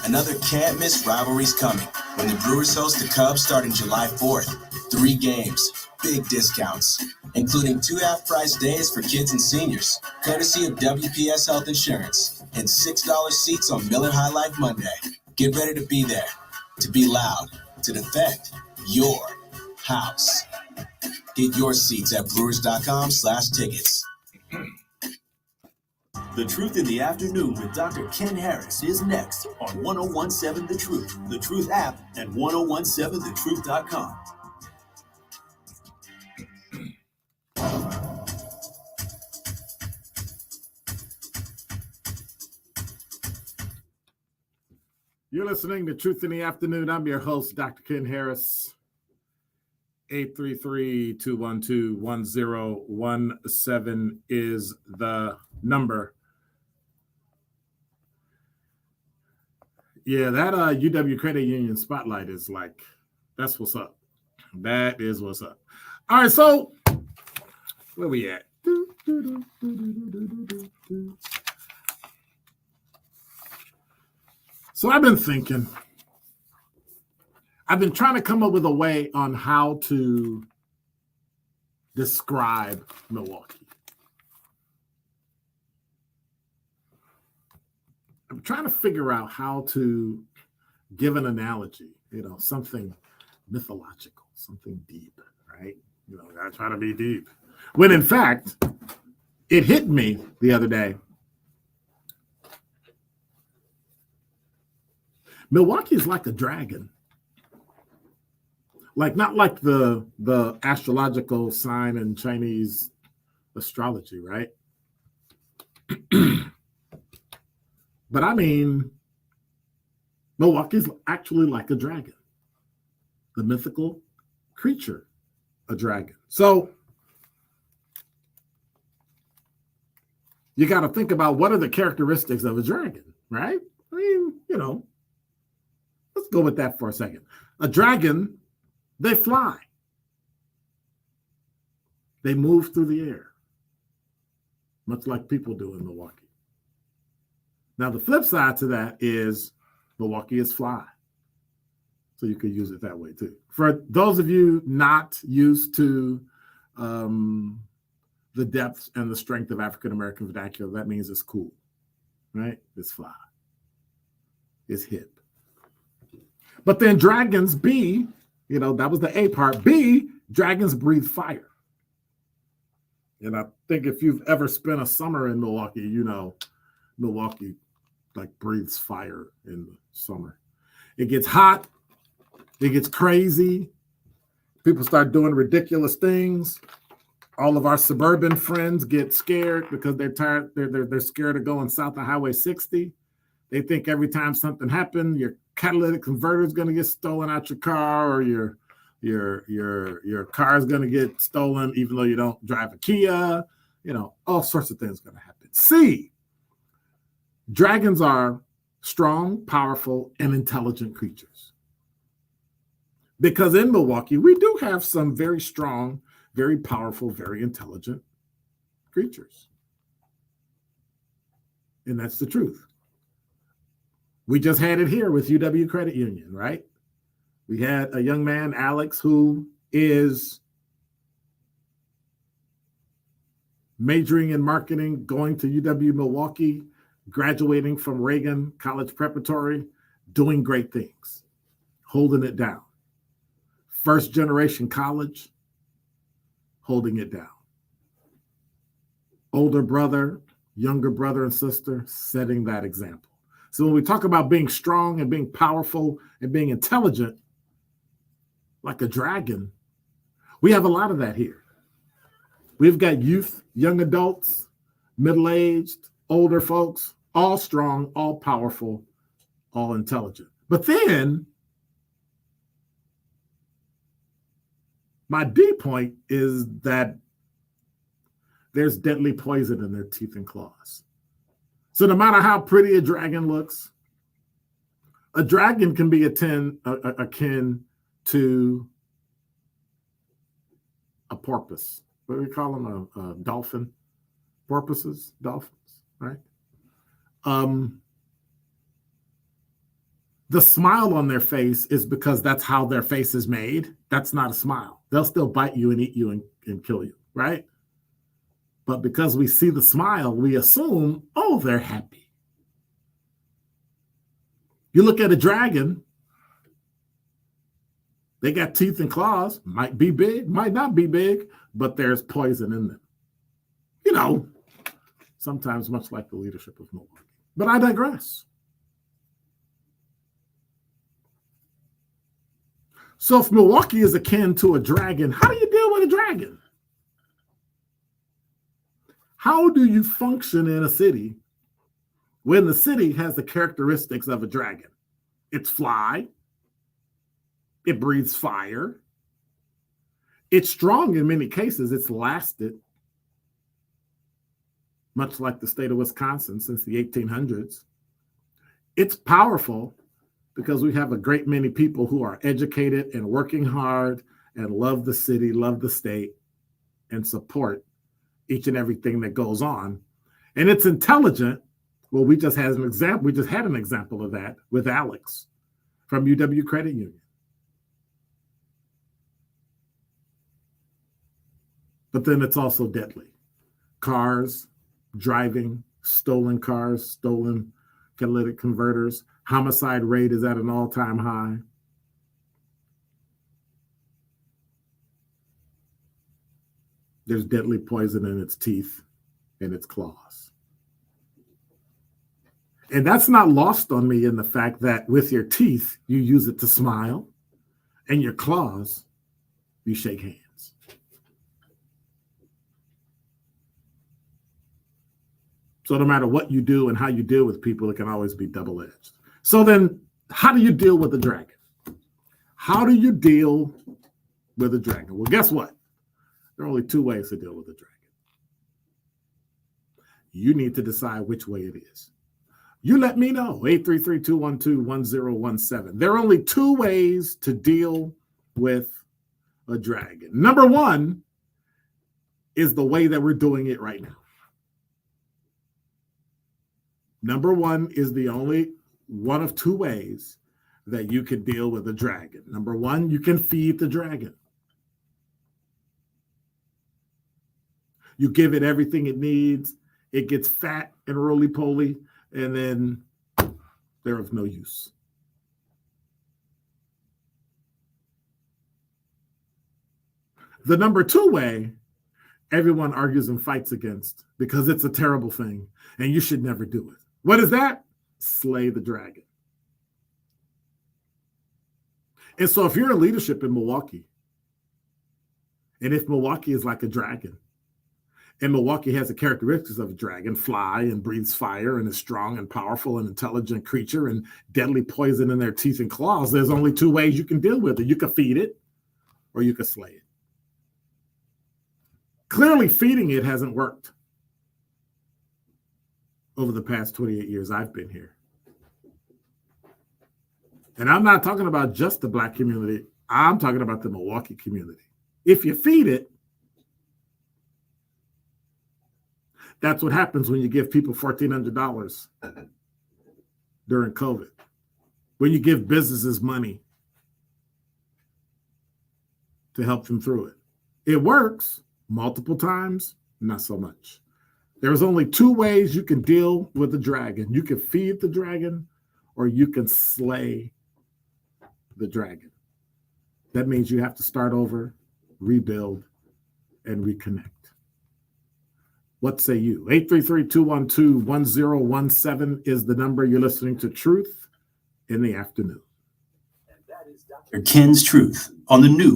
Another can't-miss rivalry's coming when the Brewers host the Cubs starting July 4th. 3 games, big discounts, including 2 half-price days for kids and seniors, courtesy of WPS Health Insurance, and $6 seats on Miller High Life Monday. Get ready to be there, to be loud, to defend your house. Get your seats at brewers.com/tickets. The Truth in the Afternoon with Dr. Ken Harris is next on 1017 The Truth, The Truth app, and 1017thetruth.com. You're listening to Truth in the Afternoon. I'm your host, Dr. Ken Harris. 833-212-1017 is the number. Yeah, that UW Credit Union spotlight is like, that's what's up. That is what's up. All right, so where we at? So I've been thinking, I've been trying to come up with a way on how to describe Milwaukee. I'm trying to figure out how to give an analogy, something mythological, something deep, right? I try to be deep. When in fact, it hit me the other day. Milwaukee is like a dragon. Not like the astrological sign in Chinese astrology, right? But I mean, Milwaukee is actually like a dragon, the mythical creature, a dragon. So you got to think about what are the characteristics of a dragon, right? I mean, let's go with that for a second. A dragon, they fly. They move through the air, much like people do in Milwaukee. Now, the flip side to that is Milwaukee is fly. So you could use it that way too. For those of you not used to the depth and the strength of African-American vernacular, that means it's cool, right? It's fly. It's hip. But then dragons, B, that was the A part. B, dragons breathe fire. And I think if you've ever spent a summer in Milwaukee, Milwaukee breathes fire in the summer. It gets hot. It gets crazy. People start doing ridiculous things. All of our suburban friends get scared because they're tired. They're scared of going south of Highway 60. They think every time something happens, your catalytic converter is going to get stolen out your car, or your car is going to get stolen, even though you don't drive a Kia. All sorts of things are going to happen. C, dragons are strong, powerful, and intelligent creatures. Because in Milwaukee, we do have some very strong, very powerful, very intelligent creatures. And that's the truth. We just had it here with UW Credit Union, right? We had a young man, Alex, who is majoring in marketing, going to UW Milwaukee, graduating from Reagan College Preparatory, doing great things, holding it down. First generation college, holding it down. Older brother, younger brother and sister, setting that example. So when we talk about being strong and being powerful and being intelligent, like a dragon, we have a lot of that here. We've got youth, young adults, middle-aged, older folks, all strong, all powerful, all intelligent. But then my D point is that there's deadly poison in their teeth and claws. So no matter how pretty a dragon looks, a dragon can be akin to a porpoise. What do we call them? A dolphin? Porpoises? Dolphins, right? the smile on their face is because that's how their face is made. That's not a smile. They'll still bite you and eat you and kill you, right? But because we see the smile, we assume, oh, they're happy. You look at a dragon, they got teeth and claws, might be big, might not be big, but there's poison in them. You know, sometimes much like the leadership of Milwaukee. But I digress. So if Milwaukee is akin to a dragon, how do you deal with a dragon? How do you function in a city when the city has the characteristics of a dragon? It's fly. It breathes fire. It's strong in many cases. It's lasted, much like the state of Wisconsin since the 1800s. It's powerful because we have a great many people who are educated and working hard and love the city, love the state, and support each and everything that goes on. And it's intelligent. Well, we just had an example. We just had an example of that with Alex from UW Credit Union. But then it's also deadly. Cars, driving, stolen cars, stolen catalytic converters. Homicide rate is at an all-time high. There's deadly poison in its teeth and its claws. And that's not lost on me in the fact that with your teeth, you use it to smile, and your claws, you shake hands. So no matter what you do and how you deal with people, it can always be double-edged. So then, how do you deal with a dragon? How do you deal with a dragon? Well, guess what? There are only two ways to deal with a dragon. You need to decide which way it is. You let me know, 833-212-1017. There are only two ways to deal with a dragon. Number one is the way that we're doing it right now. Number one is the only one of two ways that you can deal with a dragon. Number one, you can feed the dragon. You give it everything it needs. It gets fat and roly-poly, and then they're of no use. The number two way, everyone argues and fights against because it's a terrible thing, and you should never do it. What is that? Slay the dragon. And so if you're in leadership in Milwaukee, and if Milwaukee is like a dragon, and Milwaukee has the characteristics of a dragon, fly and breathes fire and is strong and powerful and intelligent creature and deadly poison in their teeth and claws, there's only two ways you can deal with it. You can feed it or you can slay it. Clearly, feeding it hasn't worked over the past 28 years I've been here. And I'm not talking about just the Black community. I'm talking about the Milwaukee community. If you feed it, that's what happens when you give people $1,400 during COVID. When you give businesses money to help them through it. It works multiple times, not so much. There's only two ways you can deal with the dragon. You can feed the dragon or you can slay the dragon. That means you have to start over, rebuild, and reconnect. What say you? 833-212-1017 is the number. You're listening to Truth in the Afternoon. And that is Dr. Ken's Truth on the new